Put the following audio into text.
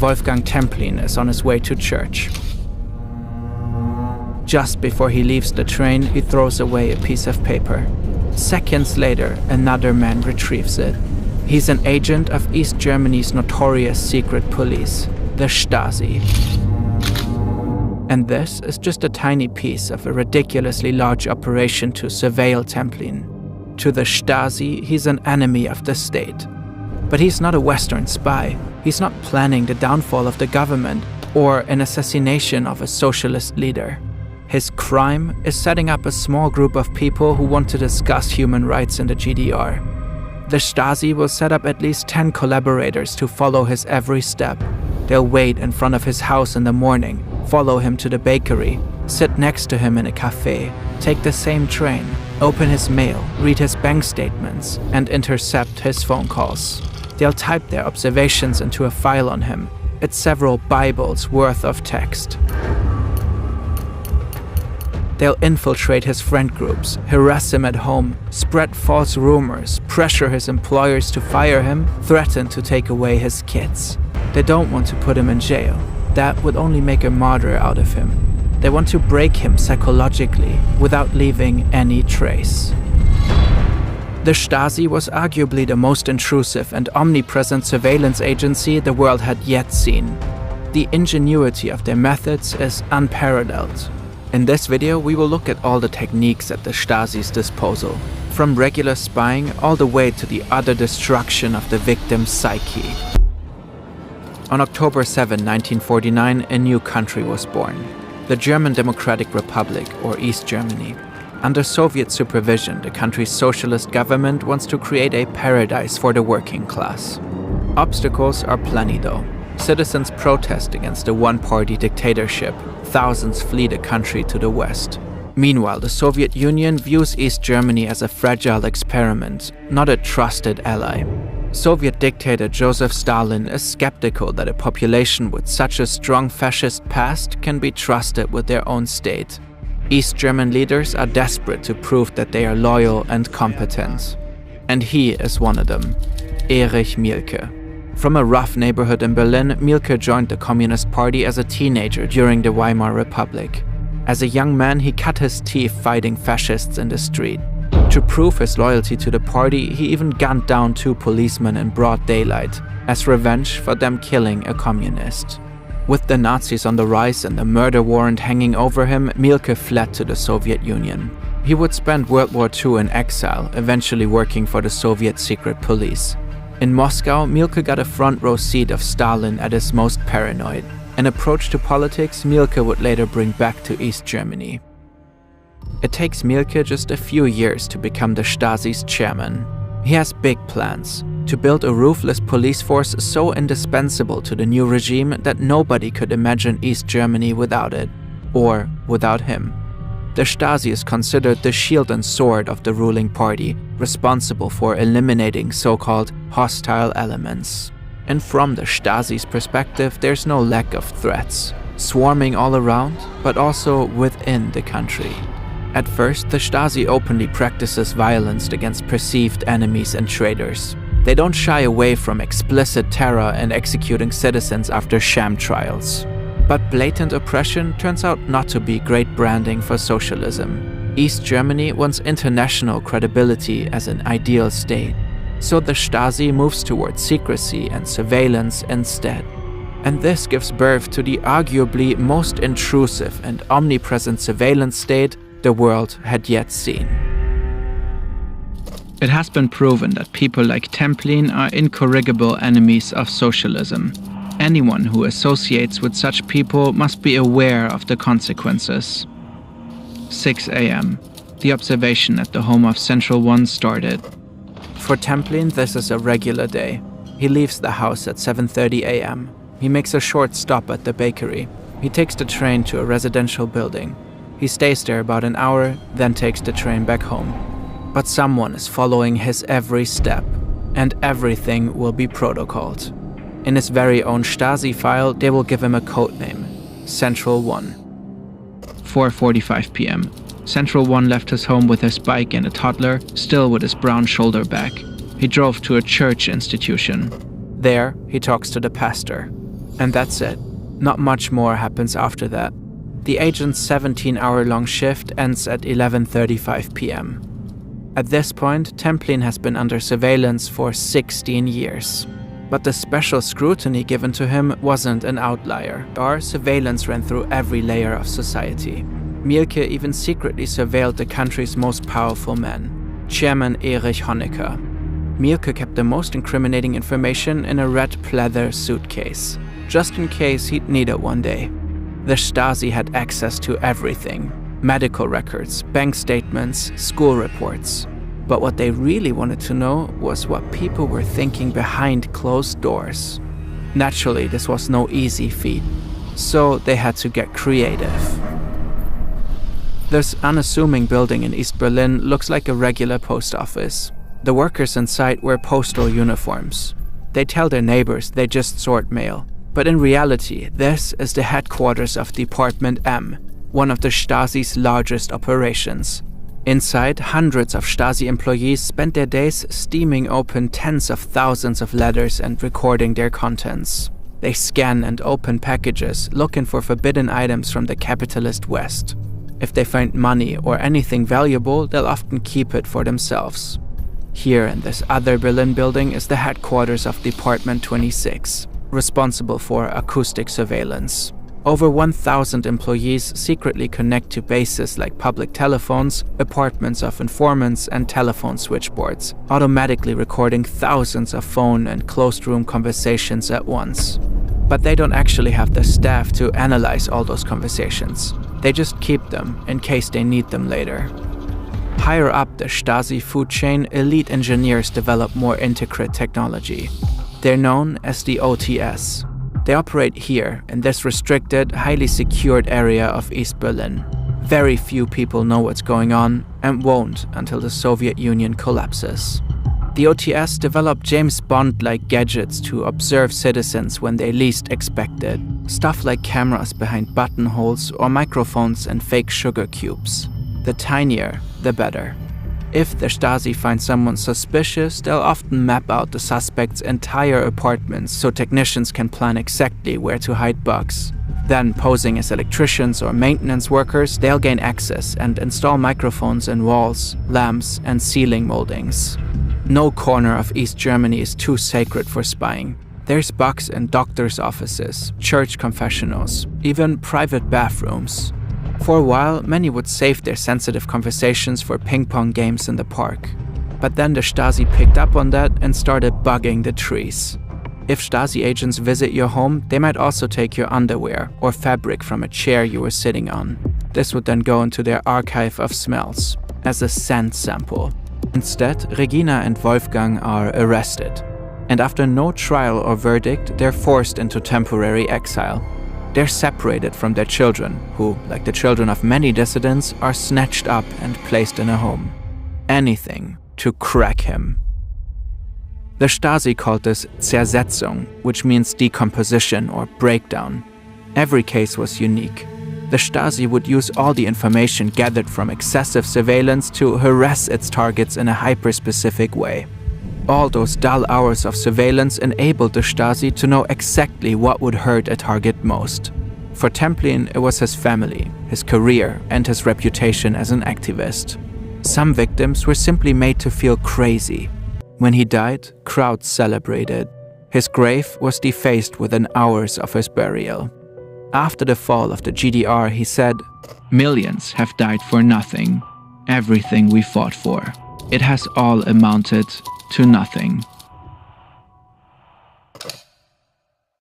Wolfgang Templin is on his way to church. Just before he leaves the train, he throws away a piece of paper. Seconds later, another man retrieves it. He's an agent of East Germany's notorious secret police, the Stasi. And this is just a tiny piece of a ridiculously large operation to surveil Templin. To the Stasi, he's an enemy of the state. But he's not a Western spy. He's not planning the downfall of the government or an assassination of a socialist leader. His crime is setting up a small group of people who want to discuss human rights in the GDR. The Stasi will set up at least 10 collaborators to follow his every step. They'll wait in front of his house in the morning, follow him to the bakery, sit next to him in a cafe, take the same train, open his mail, read his bank statements, and intercept his phone calls. They'll type their observations into a file on him. It's several Bibles worth of text. They'll infiltrate his friend groups, harass him at home, spread false rumors, pressure his employers to fire him, threaten to take away his kids. They don't want to put him in jail. That would only make a martyr out of him. They want to break him psychologically without leaving any trace. The Stasi was arguably the most intrusive and omnipresent surveillance agency the world had yet seen. The ingenuity of their methods is unparalleled. In this video, we will look at all the techniques at the Stasi's disposal, from regular spying all the way to the utter destruction of the victim's psyche. On October 7, 1949, a new country was born, the German Democratic Republic, or East Germany. Under Soviet supervision, the country's socialist government wants to create a paradise for the working class. Obstacles are plenty though. Citizens protest against the one-party dictatorship. Thousands flee the country to the west. Meanwhile, the Soviet Union views East Germany as a fragile experiment, not a trusted ally. Soviet dictator Joseph Stalin is skeptical that a population with such a strong fascist past can be trusted with their own state. East German leaders are desperate to prove that they are loyal and competent. And he is one of them, Erich Mielke. From a rough neighborhood in Berlin, Mielke joined the Communist Party as a teenager during the Weimar Republic. As a young man, he cut his teeth fighting fascists in the street. To prove his loyalty to the party, he even gunned down 2 policemen in broad daylight, as revenge for them killing a communist. With the Nazis on the rise and the murder warrant hanging over him, Mielke fled to the Soviet Union. He would spend World War II in exile, eventually working for the Soviet secret police. In Moscow, Mielke got a front-row seat of Stalin at his most paranoid. An approach to politics Mielke would later bring back to East Germany. It takes Mielke just a few years to become the Stasi's chairman. He has big plans. To build a ruthless police force so indispensable to the new regime that nobody could imagine East Germany without it, or without him. The Stasi is considered the shield and sword of the ruling party, responsible for eliminating so-called hostile elements. And from the Stasi's perspective, there's no lack of threats, swarming all around, but also within the country. At first, the Stasi openly practices violence against perceived enemies and traitors. They don't shy away from explicit terror and executing citizens after sham trials. But blatant oppression turns out not to be great branding for socialism. East Germany wants international credibility as an ideal state. So the Stasi moves towards secrecy and surveillance instead. And this gives birth to the arguably most intrusive and omnipresent surveillance state the world had yet seen. It has been proven that people like Templin are incorrigible enemies of socialism. Anyone who associates with such people must be aware of the consequences. 6 a.m. The observation at the home of Central 1 started. For Templin, this is a regular day. He leaves the house at 7:30 a.m. He makes a short stop at the bakery. He takes the train to a residential building. He stays there about an hour, then takes the train back home. But someone is following his every step, and everything will be protocoled. In his very own Stasi file, they will give him a codename, Central 1. 4:45 p.m. Central 1 left his home with his bike and a toddler, still with his brown shoulder bag. He drove to a church institution. There, he talks to the pastor. And that's it. Not much more happens after that. The agent's 17-hour-long shift ends at 11:35 p.m. At this point, Templin has been under surveillance for 16 years. But the special scrutiny given to him wasn't an outlier. Our surveillance ran through every layer of society. Mielke even secretly surveilled the country's most powerful men, Chairman Erich Honecker. Mielke kept the most incriminating information in a red pleather suitcase, just in case he'd need it one day. The Stasi had access to everything: medical records, bank statements, school reports. But what they really wanted to know was what people were thinking behind closed doors. Naturally, this was no easy feat, so they had to get creative. This unassuming building in East Berlin looks like a regular post office. The workers inside wear postal uniforms. They tell their neighbors they just sort mail. But in reality, this is the headquarters of Department M, one of the Stasi's largest operations. Inside, hundreds of Stasi employees spent their days steaming open tens of thousands of letters and recording their contents. They scan and open packages, looking for forbidden items from the capitalist West. If they find money or anything valuable, they'll often keep it for themselves. Here in this other Berlin building is the headquarters of Department 26, responsible for acoustic surveillance. Over 1,000 employees secretly connect to bases like public telephones, apartments of informants, and telephone switchboards, automatically recording thousands of phone and closed-room conversations at once. But they don't actually have the staff to analyze all those conversations. They just keep them in case they need them later. Higher up the Stasi food chain, elite engineers develop more intricate technology. They're known as the OTS. They operate here, in this restricted, highly secured area of East Berlin. Very few people know what's going on, and won't until the Soviet Union collapses. The OTS developed James Bond-like gadgets to observe citizens when they least expect it. Stuff like cameras behind buttonholes or microphones and fake sugar cubes. The tinier, the better. If the Stasi finds someone suspicious, they'll often map out the suspect's entire apartments so technicians can plan exactly where to hide bugs. Then, posing as electricians or maintenance workers, they'll gain access and install microphones in walls, lamps, and ceiling moldings. No corner of East Germany is too sacred for spying. There's bugs in doctors' offices, church confessionals, even private bathrooms. For a while, many would save their sensitive conversations for ping-pong games in the park. But then the Stasi picked up on that and started bugging the trees. If Stasi agents visit your home, they might also take your underwear or fabric from a chair you were sitting on. This would then go into their archive of smells as a scent sample. Instead, Regina and Wolfgang are arrested. And after no trial or verdict, they're forced into temporary exile. They're separated from their children, who, like the children of many dissidents, are snatched up and placed in a home. Anything to crack him. The Stasi called this Zersetzung, which means decomposition or breakdown. Every case was unique. The Stasi would use all the information gathered from excessive surveillance to harass its targets in a hyper-specific way. All those dull hours of surveillance enabled the Stasi to know exactly what would hurt a target most. For Templin, it was his family, his career, and his reputation as an activist. Some victims were simply made to feel crazy. When he died, crowds celebrated. His grave was defaced within hours of his burial. After the fall of the GDR, he said, "Millions have died for nothing. Everything we fought for. It has all amounted to nothing."